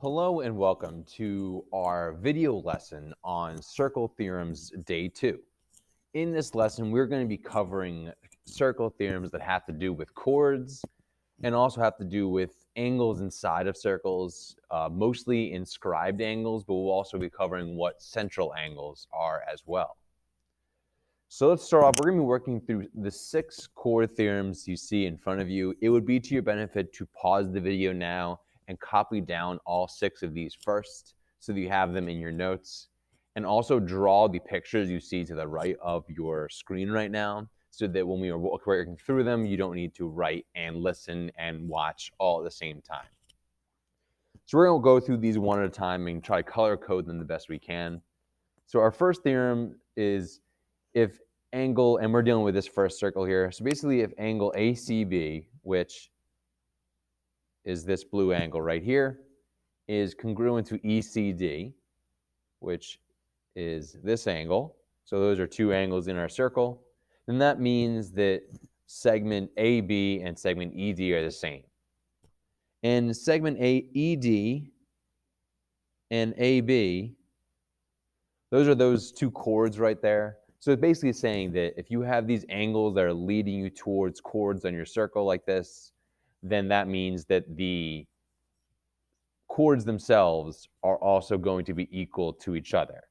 Hello and welcome to our video lesson on circle theorems day 2. In this lesson, we're going to be covering circle theorems that have to do with chords and also have to do with angles inside of circles, mostly inscribed angles, but we'll also be covering what central angles are as well. So let's start off. We're going to be working through the 6 chord theorems you see in front of you. It would be to your benefit to pause the video now and copy down all 6 of these first so that you have them in your notes. And also draw the pictures you see to the right of your screen right now so that when we are working through them, you don't need to write and listen and watch all at the same time. So we're going to go through these one at a time and try to color code them the best we can. So our first theorem is if angle, and we're dealing with this first circle here. So basically if angle ACB, which is this blue angle right here, is congruent to ECD, which is this angle, so those are 2 angles in our circle, then that means that segment AB and segment ED are the same. And segment ED and AB, those are those 2 chords right there. So it's basically saying that if you have these angles that are leading you towards chords on your circle like this, then that means that the chords themselves are also going to be equal to each other.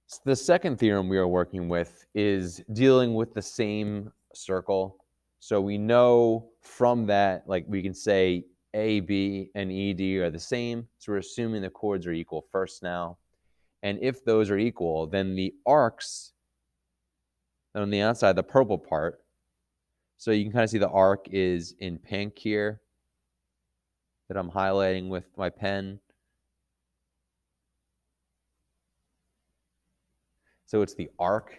So the second theorem we are working with is dealing with the same circle. So we know from that, like we can say AB and ED are the same. So we're assuming the chords are equal first now. And if those are equal, then the arcs on the outside, the purple part, so you can kind of see the arc is in pink here that I'm highlighting with my pen. So it's the arc.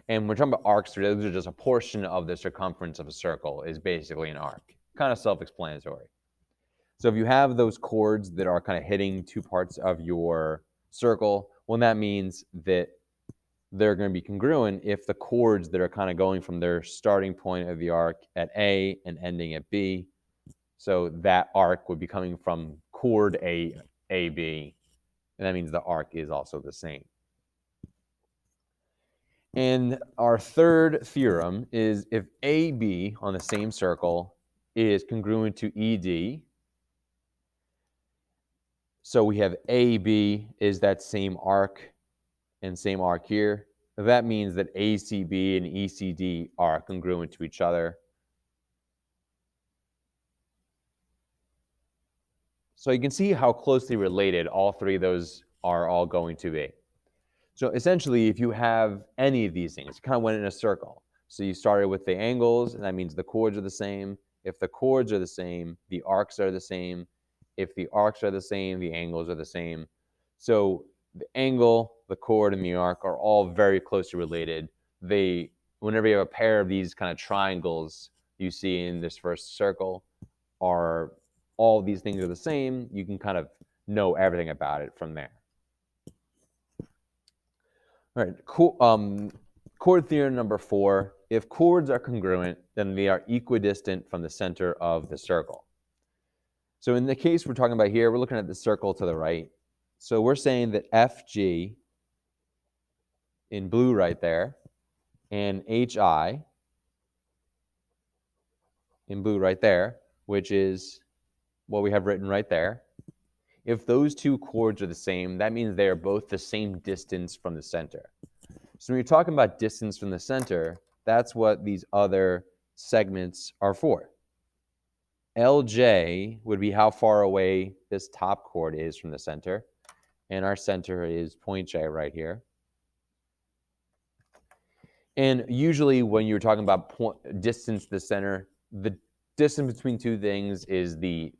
And we're talking about arcs, those are just a portion of the circumference of a circle is basically an arc. Kind of self-explanatory. So if you have those chords that are kind of hitting 2 parts of your circle, well, that means that they're going to be congruent if the chords that are kind of going from their starting point of the arc at A and ending at B. So that arc would be coming from chord A, B, and that means the arc is also the same. And our third theorem is if AB on the same circle is congruent to ED, so we have AB is that same arc and same arc here. That means that ACB and ECD are congruent to each other. So you can see how closely related all 3 of those are all going to be. So essentially, if you have any of these things, you kind of went in a circle. So you started with the angles, and that means the chords are the same. If the chords are the same, the arcs are the same. If the arcs are the same, the angles are the same. So the angle, the chord, and the arc are all very closely related. Whenever you have a pair of these kind of triangles you see in this first circle, are all these things are the same, you can kind of know everything about it from there. All right, chord theorem number 4. If chords are congruent, then they are equidistant from the center of the circle. So in the case we're talking about here, we're looking at the circle to the right. So we're saying that FG in blue right there and HI in blue right there, which is what we have written right there. If those 2 chords are the same, that means they are both the same distance from the center. So when you're talking about distance from the center, that's what these other segments are for. LJ would be how far away this top chord is from the center, and our center is point J right here. And usually when you're talking about distance to the center, the distance between 2 things is the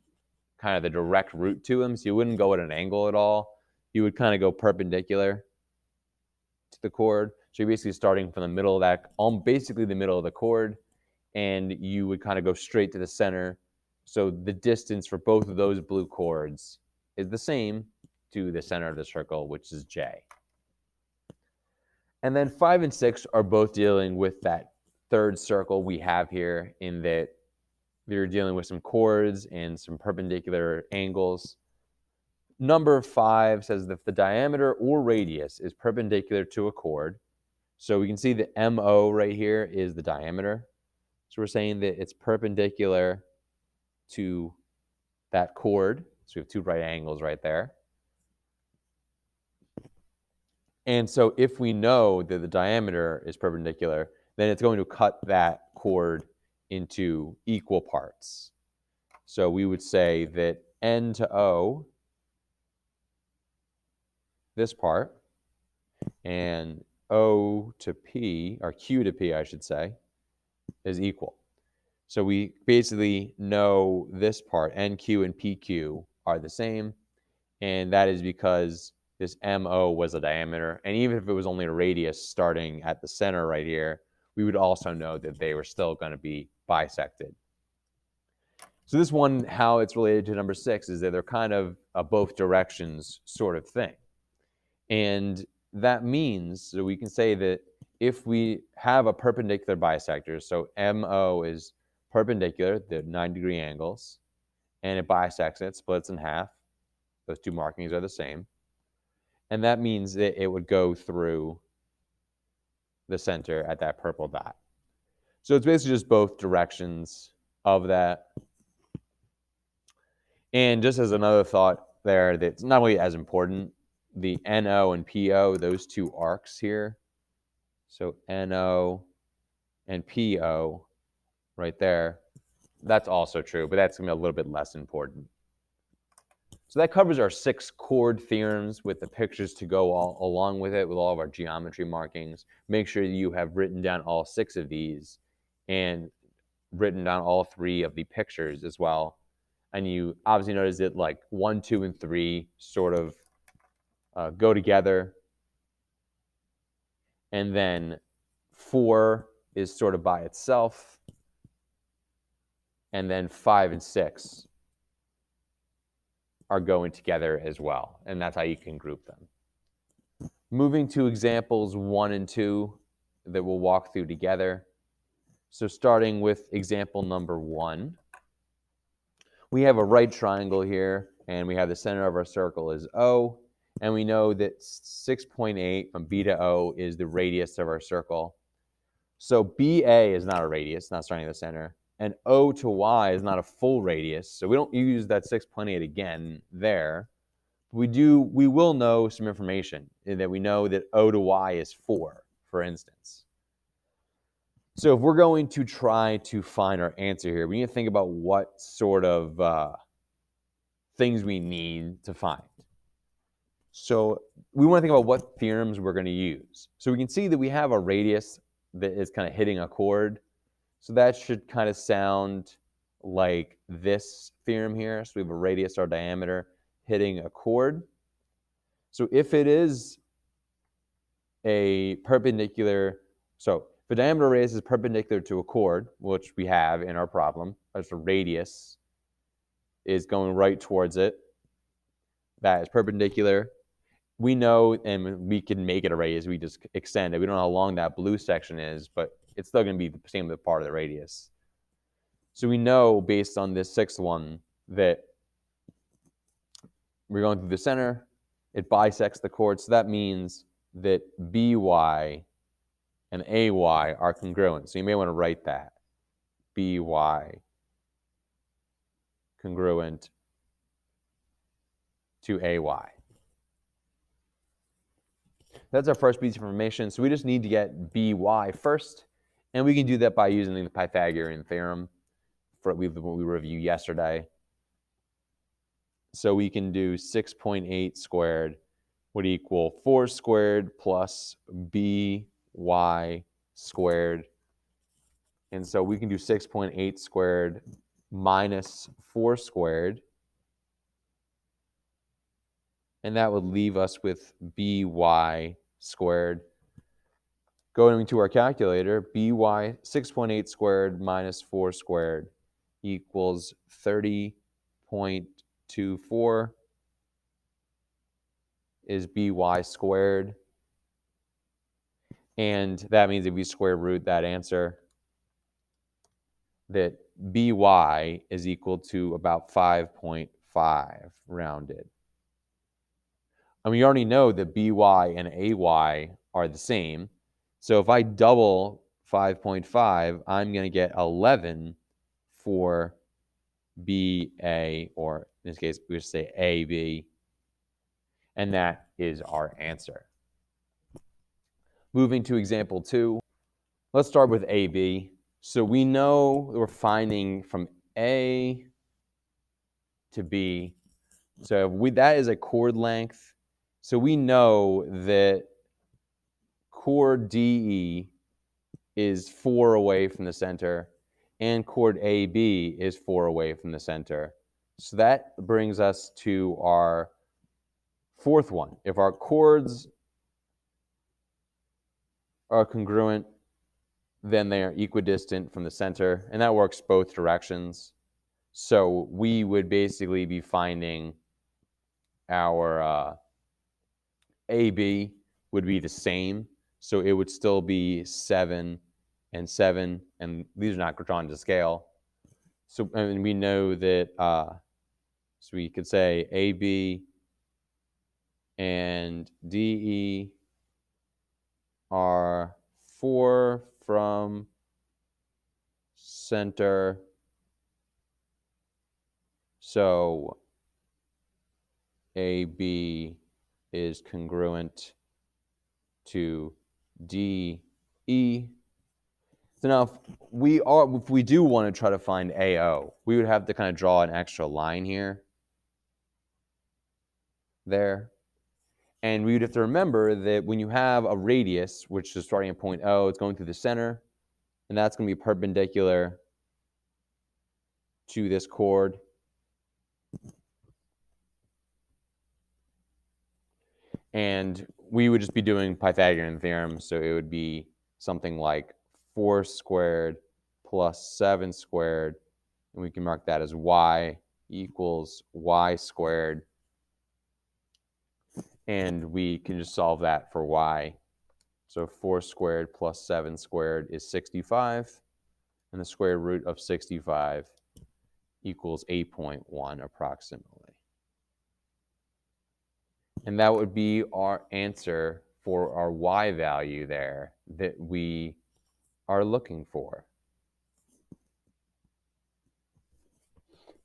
kind of the direct route to them, so you wouldn't go at an angle at all. You would kind of go perpendicular to the chord. So you're basically starting from the middle of that, basically the middle of the chord, and you would kind of go straight to the center. So the distance for both of those blue chords is the same to the center of the circle, which is J. And then 5 and 6 are both dealing with that third circle we have here, in that You're dealing with some chords and some perpendicular angles. Number 5 says that if the diameter or radius is perpendicular to a chord, so we can see the MO right here is the diameter. So we're saying that it's perpendicular to that chord. So we have 2 right angles right there. And so if we know that the diameter is perpendicular, then it's going to cut that chord into equal parts. So we would say that N to O, this part, and O to P, or Q to P, I should say, is equal. So we basically know this part, NQ and PQ, are the same, and that is because this MO was a diameter, and even if it was only a radius starting at the center right here, we would also know that they were still going to be bisected. So this one, how it's related to number 6, is that they're kind of a both directions sort of thing. And that means, so we can say that if we have a perpendicular bisector, so MO is perpendicular, the 90-degree angles, and it bisects it, splits in half. Those 2 markings are the same. And that means that it would go through the center at that purple dot. So it's basically just both directions of that. And just as another thought there, that's not really as important, the NO and PO, those 2 arcs here, so NO and PO right there, that's also true, but that's going to be a little bit less important. So that covers our 6 chord theorems with the pictures to go along with it, with all of our geometry markings. Make sure you have written down all 6 of these and written down all 3 of the pictures as well. And you obviously notice that like 1, 2, and 3 sort of go together. And then 4 is sort of by itself. And then 5 and 6 are going together as well. And that's how you can group them. Moving to examples 1 and 2 that we'll walk through together. So starting with example number 1, we have a right triangle here, and we have the center of our circle is O, and we know that 6.8 from B to O is the radius of our circle. So BA is not a radius, not starting at the center, and O to Y is not a full radius, so we don't use that 6.8 again there. We will know some information in that we know that O to Y is 4, for instance. So if we're going to try to find our answer here, we need to think about what sort of things we need to find. So we want to think about what theorems we're going to use. So we can see that we have a radius that is kind of hitting a chord. So that should kind of sound like this theorem here. So we have a radius or diameter hitting a chord. So if it is a perpendicular, so if the diameter radius is perpendicular to a chord, which we have in our problem, as the radius is going right towards it, that is perpendicular. We know, and we can make it a radius, we just extend it. We don't know how long that blue section is, but it's still going to be the same part of the radius. So we know, based on this 6th one, that we're going through the center, it bisects the chord, so that means that BY and AY are congruent. So you may want to write that. BY congruent to AY. That's our first piece of information. So we just need to get BY first, and we can do that by using the Pythagorean theorem for what we reviewed yesterday. So we can do 6.8 squared would equal 4 squared plus BY squared. And so we can do 6.8 squared minus 4 squared. And that would leave us with BY squared. Going to our calculator, BY 6.8 squared minus 4 squared equals 30.24 is BY squared. And that means if we square root that answer, that BY is equal to about 5.5 rounded. And we already know that BY and AY are the same. So if I double 5.5, I'm going to get 11 for BA, or in this case, we just say AB. And that is our answer. Moving to example 2, let's start with AB. So we know we're finding from A to B. So that is a chord length. So we know that chord DE is 4 away from the center, and chord AB is 4 away from the center. So that brings us to our fourth one. If our chords are congruent, then they are equidistant from the center, and that works both directions. So we would basically be finding our AB would be the same. So it would still be 7 and 7, and these are not drawn to scale. So and we know that, so we could say AB and DE are 4 from center. So AB is congruent to DE. So now if we do want to try to find AO, we would have to kind of draw an extra line here, there. And we would have to remember that when you have a radius, which is starting at point O, it's going through the center, and that's going to be perpendicular to this chord. And we would just be doing Pythagorean theorem, so it would be something like 4 squared plus 7 squared, and we can mark that as y equals y squared. And we can just solve that for y. So 4 squared plus 7 squared is 65, and the square root of 65 equals 8.1 approximately. And that would be our answer for our y value there that we are looking for.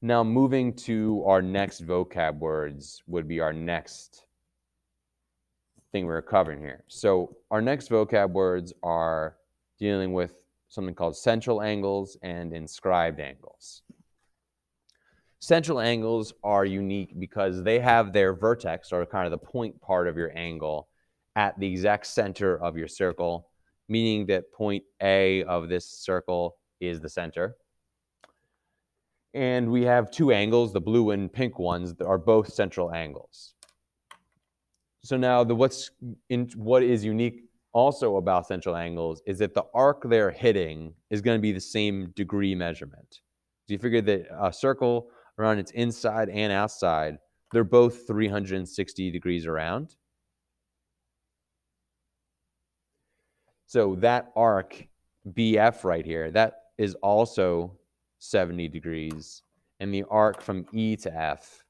Now moving to our next vocab words would be our next thing we're covering here. So our next vocab words are dealing with something called central angles and inscribed angles. Central angles are unique because they have their vertex, or kind of the point part of your angle, at the exact center of your circle, meaning that point A of this circle is the center. And we have two angles, the blue and pink ones, that are both central angles. So now what is unique also about central angles is that the arc they're hitting is going to be the same degree measurement. So you figure that a circle around its inside and outside, they're both 360 degrees around. So that arc BF right here, that is also 70 degrees. And the arc from E to F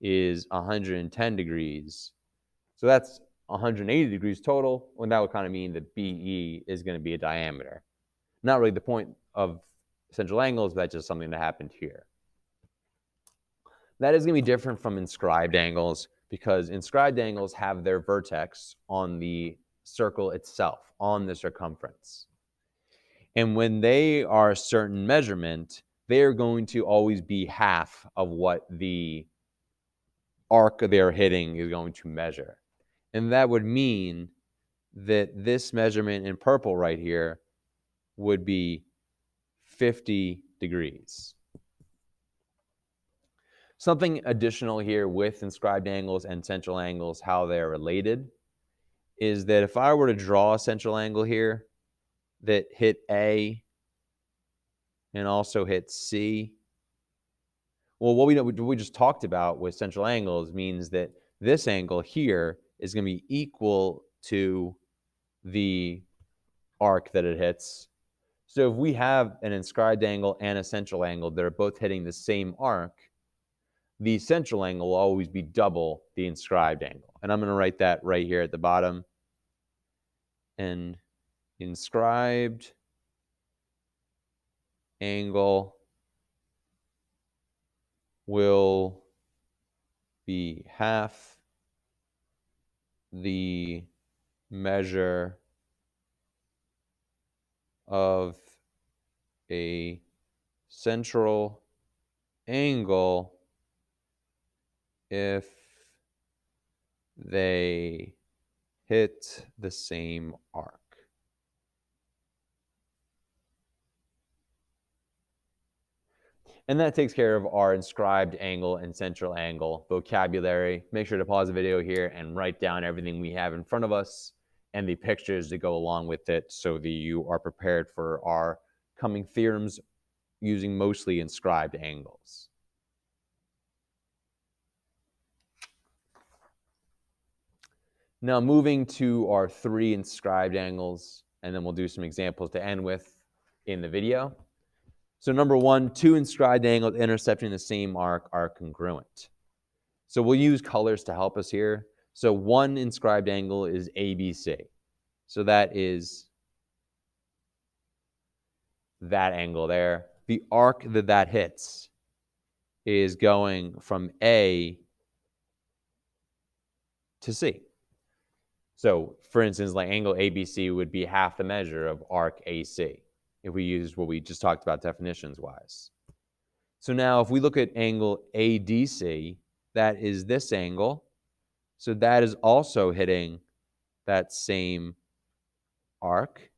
is 110 degrees. So that's 180 degrees total, and that would kind of mean that BE is going to be a diameter. Not really the point of central angles, but that's just something that happened here. That is going to be different from inscribed angles, because inscribed angles have their vertex on the circle itself, on the circumference. And when they are a certain measurement, they are going to always be half of what the arc they're hitting is going to measure. And that would mean that this measurement in purple right here would be 50 degrees. Something additional here with inscribed angles and central angles, how they're related, is that if I were to draw a central angle here that hit A and also hit C, well, what we just talked about with central angles means that this angle here is going to be equal to the arc that it hits. So if we have an inscribed angle and a central angle that are both hitting the same arc, the central angle will always be double the inscribed angle. And I'm going to write that right here at the bottom. And inscribed angle will be half the measure of a central angle if they hit the same arc. And that takes care of our inscribed angle and central angle vocabulary. Make sure to pause the video here and write down everything we have in front of us and the pictures that go along with it so that you are prepared for our coming theorems using mostly inscribed angles. Now moving to our 3 inscribed angles, and then we'll do some examples to end with in the video. So number 1, 2 inscribed angles intercepting the same arc are congruent. So we'll use colors to help us here. So 1 inscribed angle is ABC. So that is that angle there. The arc that hits is going from A to C. So for instance, like angle ABC would be half the measure of arc AC if we use what we just talked about definitions wise. So now if we look at angle ADC, that is this angle. So that is also hitting that same arc.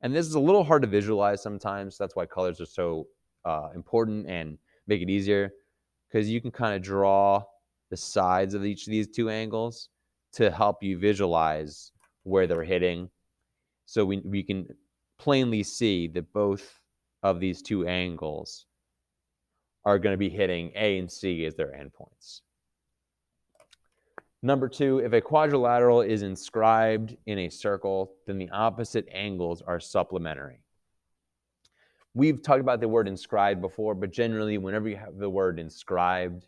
And this is a little hard to visualize sometimes. That's why colors are so important and make it easier, because you can kind of draw the sides of each of these 2 angles to help you visualize where they're hitting. So we can plainly see that both of these 2 angles are going to be hitting A and C as their endpoints. Number 2, if a quadrilateral is inscribed in a circle, then the opposite angles are supplementary. We've talked about the word inscribed before, but generally whenever you have the word inscribed,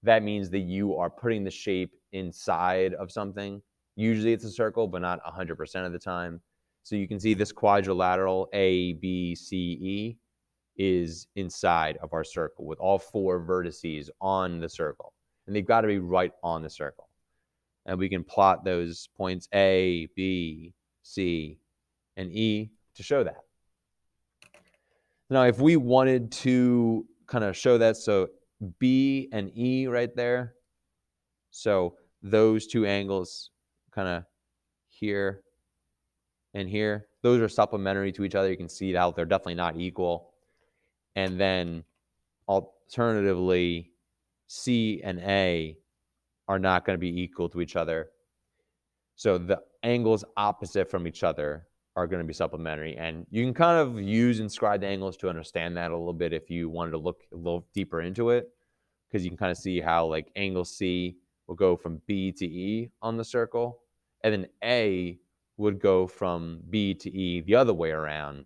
that means that you are putting the shape inside of something. Usually it's a circle, but not 100% of the time. So you can see this quadrilateral A, B, C, E is inside of our circle with all 4 vertices on the circle. And they've got to be right on the circle. And we can plot those points A, B, C, and E to show that. Now, if we wanted to kind of show that, so B and E right there, so those 2 angles kind of here and here, those are supplementary to each other. You can see how they're definitely not equal. And then alternatively, C and A are not going to be equal to each other. So the angles opposite from each other are going to be supplementary. And you can kind of use inscribed angles to understand that a little bit if you wanted to look a little deeper into it, because you can kind of see how like angle C will go from B to E on the circle, and then A would go from B to E the other way around.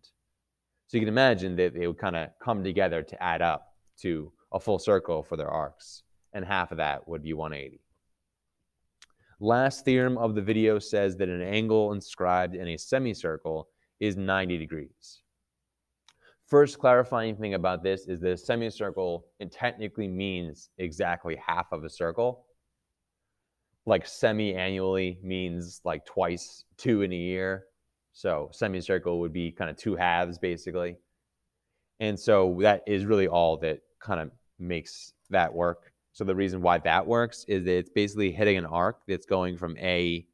So you can imagine that they would kind of come together to add up to a full circle for their arcs, and half of that would be 180. Last theorem of the video says that an angle inscribed in a semicircle is 90 degrees. First clarifying thing about this is that a semicircle, it technically means exactly half of a circle. Like semi-annually means like twice 2 in a year. So semicircle would be kind of 2 halves basically. And so that is really all that kind of makes that work. So the reason why that works is that it's basically hitting an arc that's going from A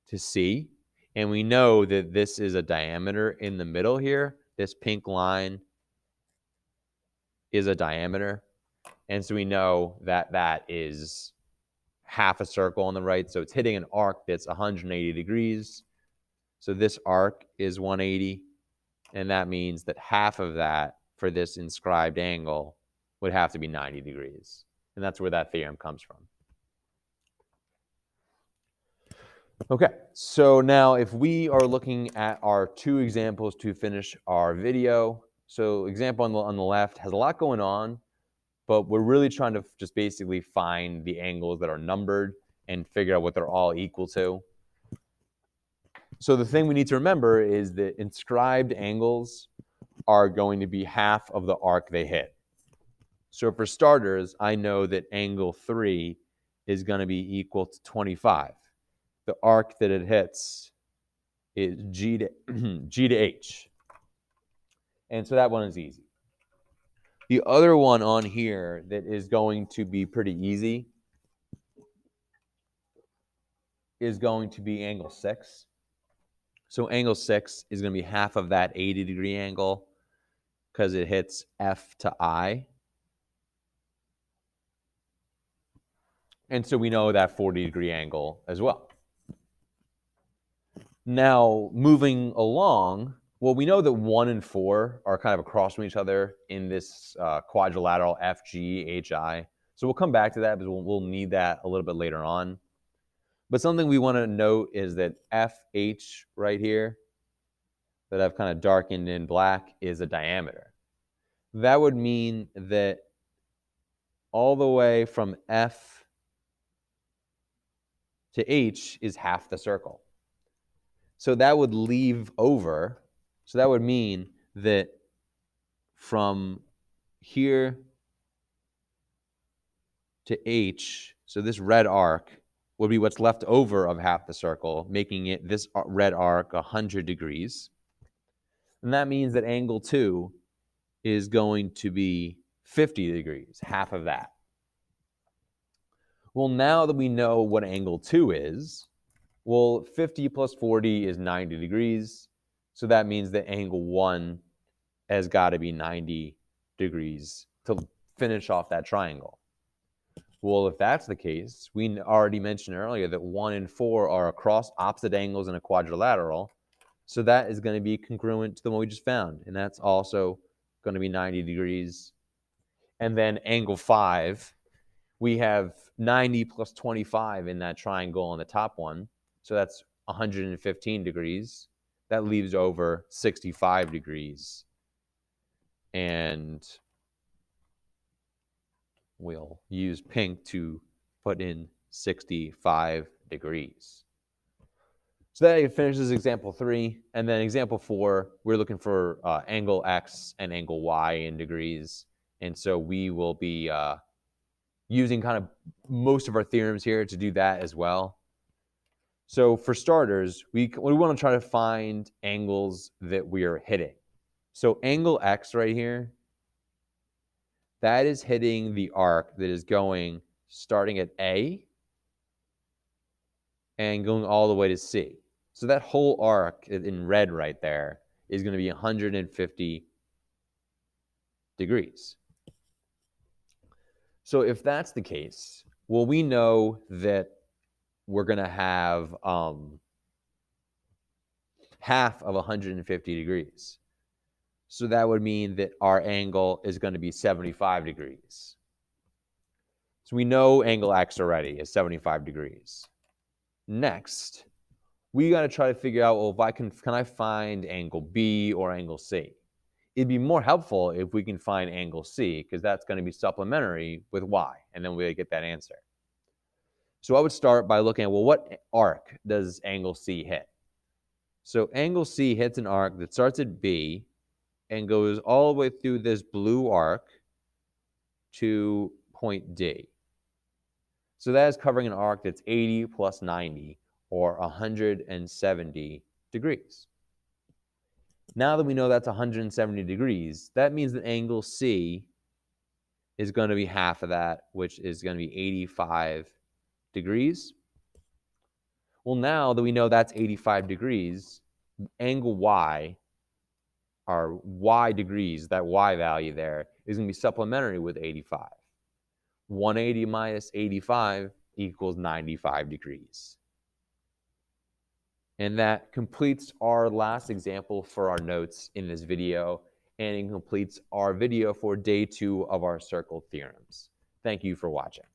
to C. And we know that this is a diameter in the middle here. This pink line is a diameter. And so we know that that is half a circle on the right. So it's hitting an arc that's 180 degrees. So this arc is 180. And that means that half of that for this inscribed angle would have to be 90 degrees. And that's where that theorem comes from. Okay, so now if we are looking at our two examples to finish our video, so example on the left has a lot going on, but we're really trying to just basically find the angles that are numbered and figure out what they're all equal to. So the thing we need to remember is that inscribed angles are going to be half of the arc they hit. So for starters, I know that angle 3 is going to be equal to 25. The arc that it hits is G to H. And so that one is easy. The other one on here that is going to be pretty easy is going to be angle 6. So angle 6 is going to be half of that 80-degree angle because it hits F to I. And so we know that 40-degree angle as well. Now, moving along, well, we know that 1 and 4 are kind of across from each other in this quadrilateral FGHI. So we'll come back to that because we'll need that a little bit later on. But something we want to note is that FH right here, that I've kind of darkened in black, is a diameter. That would mean that all the way from F to H is half the circle. So that would leave over, so that would mean that from here to H, so this red arc would be what's left over of half the circle, making it this red arc 100 degrees. And that means that angle 2 is going to be 50 degrees, half of that. Well, now that we know what angle 2 is, well, 50 plus 40 is 90 degrees. So that means that angle 1 has got to be 90 degrees to finish off that triangle. Well, if that's the case, we already mentioned earlier that 1 and 4 are across opposite angles in a quadrilateral. So that is going to be congruent to the one we just found. And that's also going to be 90 degrees. And then angle 5, we have 90 plus 25 in that triangle on the top one. So that's 115 degrees. That leaves over 65 degrees. And we'll use pink to put in 65 degrees. So that finishes example 3. And then example 4, we're looking for angle X and angle Y in degrees. And so we will be using kind of most of our theorems here to do that as well. So for starters, we want to try to find angles that we are hitting. So angle X right here, that is hitting the arc that is going starting at A and going all the way to C. So that whole arc in red right there is going to be 150 degrees. So if that's the case, well, we know that we're going to have half of 150 degrees. So that would mean that our angle is going to be 75 degrees. So we know angle X already is 75 degrees. Next, we got to try to figure out, well, if I can I find angle B or angle C? It'd be more helpful if we can find angle C, because that's going to be supplementary with Y, and then we get that answer. So I would start by looking at, well, what arc does angle C hit? So angle C hits an arc that starts at B and goes all the way through this blue arc to point D. So that is covering an arc that's 80 plus 90, or 170 degrees. Now that we know that's 170 degrees, that means that angle C is going to be half of that, which is going to be 85 degrees. Well, now that we know that's 85 degrees, angle Y, our Y degrees, that Y value there, is going to be supplementary with 85. 180 minus 85 equals 95 degrees. And that completes our last example for our notes in this video, and it completes our video for day 2 of our circle theorems. Thank you for watching.